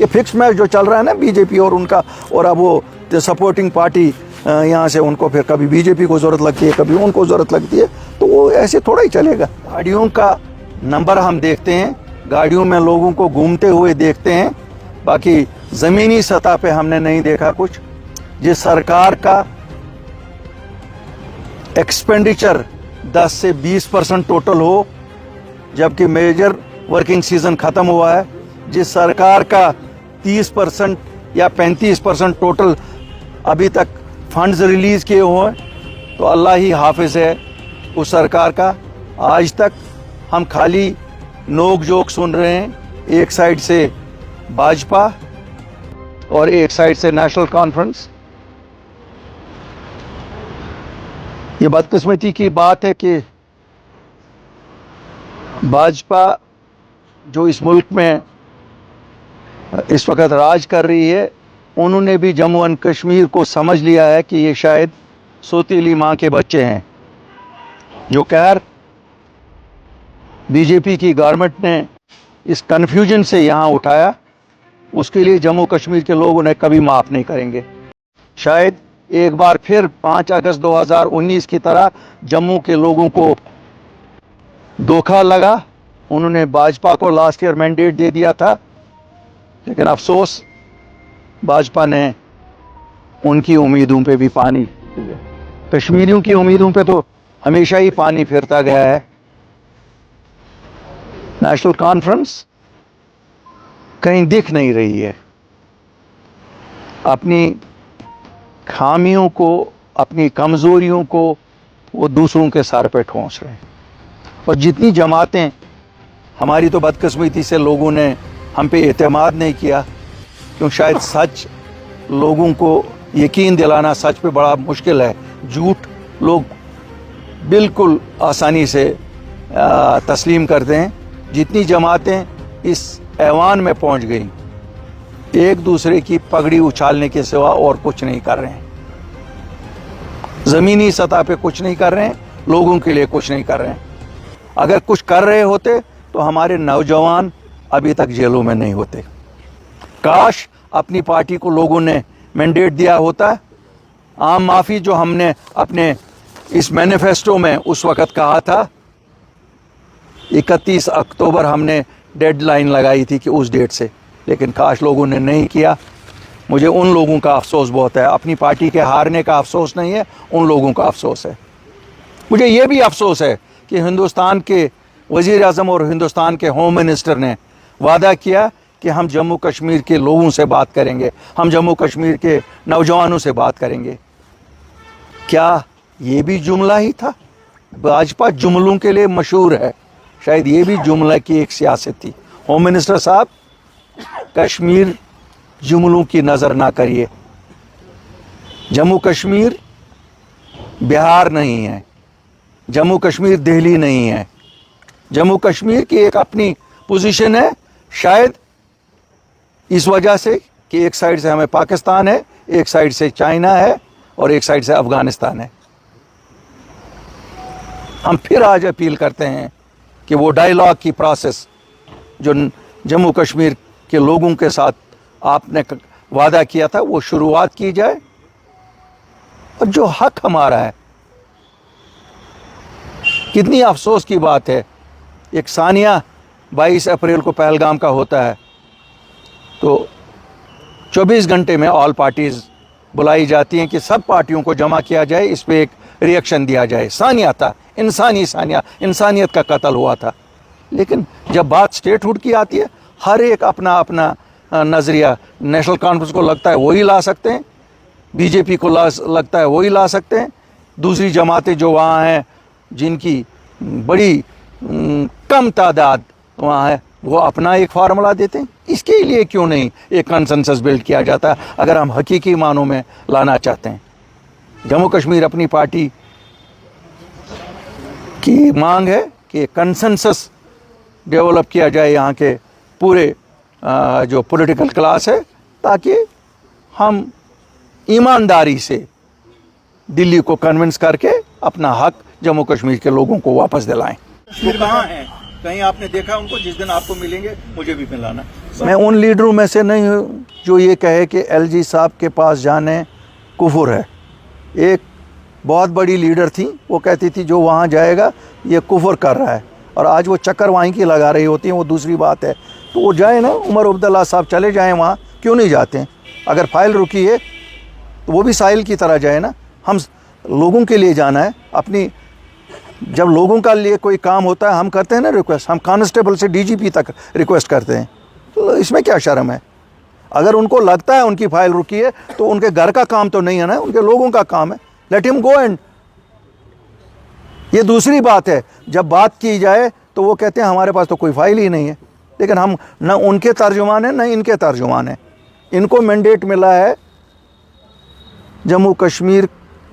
ये fix match जो चल रहा है ना बीजेपी और उनका, और अब वो सपोर्टिंग पार्टी यहाँ से उनको फिर कभी बीजेपी को ज़रूरत लगती है, कभी उनको ज़रूरत लगती है, तो वो ऐसे थोड़ा ही चलेगा। गाड़ियों का नंबर हम देखते हैं, गाड़ियों में लोगों को घूमते हुए देखते हैं, बाकी ज़मीनी सतह पे हमने नहीं देखा कुछ। जिस सरकार का एक्सपेंडिचर 10 से 20% टोटल हो, जबकि मेजर वर्किंग सीजन ख़त्म हुआ है, जिस सरकार का 30% या 35% टोटल अभी तक फंड्स रिलीज़ किए हुए हैं, तो अल्लाह ही हाफिज़ है उस सरकार का। आज तक हम खाली नोक जोक सुन रहे हैं, एक साइड से भाजपा और एक साइड से नेशनल कॉन्फ्रेंस। ये बदकिस्मती की बात है कि भाजपा जो इस मुल्क में इस वक्त राज कर रही है, उन्होंने भी जम्मू एंड कश्मीर को समझ लिया है कि ये शायद सौतीली माँ के बच्चे हैं। जो कहर बीजेपी की गवर्नमेंट ने इस कन्फ्यूजन से यहाँ उठाया, उसके लिए जम्मू कश्मीर के लोग उन्हें कभी माफ़ नहीं करेंगे। शायद एक बार फिर 5 अगस्त 2019 की तरह जम्मू के लोगों को धोखा लगा। उन्होंने भाजपा को लास्ट ईयर मैंडेट दे दिया था, लेकिन अफसोस भाजपा ने उनकी उम्मीदों पे भी पानी, कश्मीरियों की उम्मीदों पे तो हमेशा ही पानी फिरता गया है। नेशनल कॉन्फ्रेंस कहीं दिख नहीं रही है, अपनी खामियों को, अपनी कमज़ोरियों को वो दूसरों के सर पे ठोंस रहे हैं। और जितनी जमातें, हमारी तो बदकिस्मती से लोगों ने हम पे एतमाद नहीं किया, क्यों शायद सच लोगों को यकीन दिलाना सच पे बड़ा मुश्किल है। झूठ लोग बिल्कुल आसानी से तस्लीम करते हैं। जितनी जमातें इस ऐवान में पहुंच गई, एक दूसरे की पगड़ी उछालने के सिवा और कुछ नहीं कर रहे हैं, ज़मीनी सतह पे कुछ नहीं कर रहे हैं, लोगों के लिए कुछ नहीं कर रहे हैं। अगर कुछ कर रहे होते तो हमारे नौजवान अभी तक जेलों में नहीं होते। काश अपनी पार्टी को लोगों ने मैंडेट दिया होता। आम माफ़ी जो हमने अपने इस मैनिफेस्टो में उस वक़्त कहा था, 31 अक्टूबर हमने डेडलाइन लगाई थी कि उस डेट से, लेकिन काश लोगों ने नहीं किया। मुझे उन लोगों का अफसोस बहुत है, अपनी पार्टी के हारने का अफसोस नहीं है, उन लोगों का अफसोस है। मुझे ये भी अफसोस है कि हिंदुस्तान के वज़ीर आज़म और हिंदुस्तान के होम मिनिस्टर ने वादा किया कि हम जम्मू कश्मीर के लोगों से बात करेंगे, हम जम्मू कश्मीर के नौजवानों से बात करेंगे। क्या ये भी जुमला ही था? भाजपा जुमलों के लिए मशहूर है, शायद ये भी जुमला की एक सियासत थी। होम मिनिस्टर साहब, कश्मीर जुमलों की नज़र ना करिए। जम्मू कश्मीर बिहार नहीं है, जम्मू कश्मीर दिल्ली नहीं है। जम्मू कश्मीर की एक अपनी पोजीशन है, शायद इस वजह से कि एक साइड से हमें पाकिस्तान है, एक साइड से चाइना है और एक साइड से अफगानिस्तान है। हम फिर आज अपील करते हैं कि वो डायलॉग की प्रोसेस जो जम्मू कश्मीर के लोगों के साथ आपने वादा किया था, वो शुरुआत की जाए। और जो हक हमारा है, कितनी अफसोस की बात है, एक सानिया 22 अप्रैल को पहलगाम का होता है, तो 24 घंटे में ऑल पार्टीज़ बुलाई जाती हैं कि सब पार्टियों को जमा किया जाए, इस पे एक रिएक्शन दिया जाए। सानिया था, इंसानियत का कत्ल हुआ था। लेकिन जब बात स्टेटहुड की आती है, हर एक अपना अपना नज़रिया, नेशनल कॉन्फ्रेंस को लगता है वही ला सकते हैं, बीजेपी को लगता है वही ला सकते हैं, दूसरी जमातें जो वहाँ हैं जिनकी बड़ी कम तादाद वहाँ है, वो अपना एक फार्मूला देते हैं। इसके लिए क्यों नहीं एक कंसेंसस बिल्ड किया जाता अगर हम हकीकी मानों में लाना चाहते हैं? जम्मू कश्मीर अपनी पार्टी की मांग है कि कंसेंसस डेवलप किया जाए यहाँ के पूरे जो पॉलिटिकल क्लास है, ताकि हम ईमानदारी से दिल्ली को कन्विंस करके अपना हक जम्मू कश्मीर के लोगों को वापस दिलाएं। वो कहाँ हैं? कहीं आपने देखा उनको? जिस दिन आपको मिलेंगे मुझे भी मिलाना। मैं उन लीडरों में से नहीं हूँ जो ये कहे कि एलजी साहब के पास जाने कुफर है। एक बहुत बड़ी लीडर थी, वो कहती थी जो वहाँ जाएगा ये कुफर कर रहा है, और आज वो चक्कर वहीं की लगा रही होती हैं, वो दूसरी बात है। तो वो जाए ना, उमर अब्दुल्ला साहब चले जाएं वहाँ, क्यों नहीं जाते हैं? अगर फाइल रुकी है तो वो भी साहिल की तरह जाए ना। हम लोगों के लिए जाना है, अपनी जब लोगों का लिए कोई काम होता है हम करते हैं ना रिक्वेस्ट, हम कांस्टेबल से डीजीपी तक रिक्वेस्ट करते हैं, तो इसमें क्या शर्म है? अगर उनको लगता है उनकी फाइल रुकी है तो उनके घर का काम तो नहीं है ना, उनके लोगों का काम है, लेट हिम गो। एंड ये दूसरी बात है, जब बात की जाए तो वो कहते हैं हमारे पास तो कोई फाइल ही नहीं है। लेकिन हम न उनके तर्जुमान हैं न इनके तर्जुमान हैं। इनको मैंडेट मिला है जम्मू कश्मीर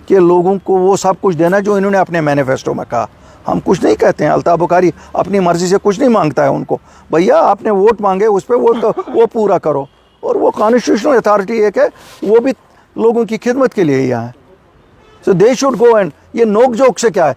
के लोगों को वो सब कुछ देना जो इन्होंने अपने मैनिफेस्टो में कहा। हम कुछ नहीं कहते हैं, अल्ताफ बुखारी अपनी मर्जी से कुछ नहीं मांगता है उनको, भैया आपने वोट मांगे उस पर वो पूरा करो, और वो कॉन्स्टिट्यूशनल अथॉरिटी एक है, वो भी लोगों की खिदमत के लिए ही यहाँ है। सो दे शुड गो। एंड ये नोक जोक से क्या है?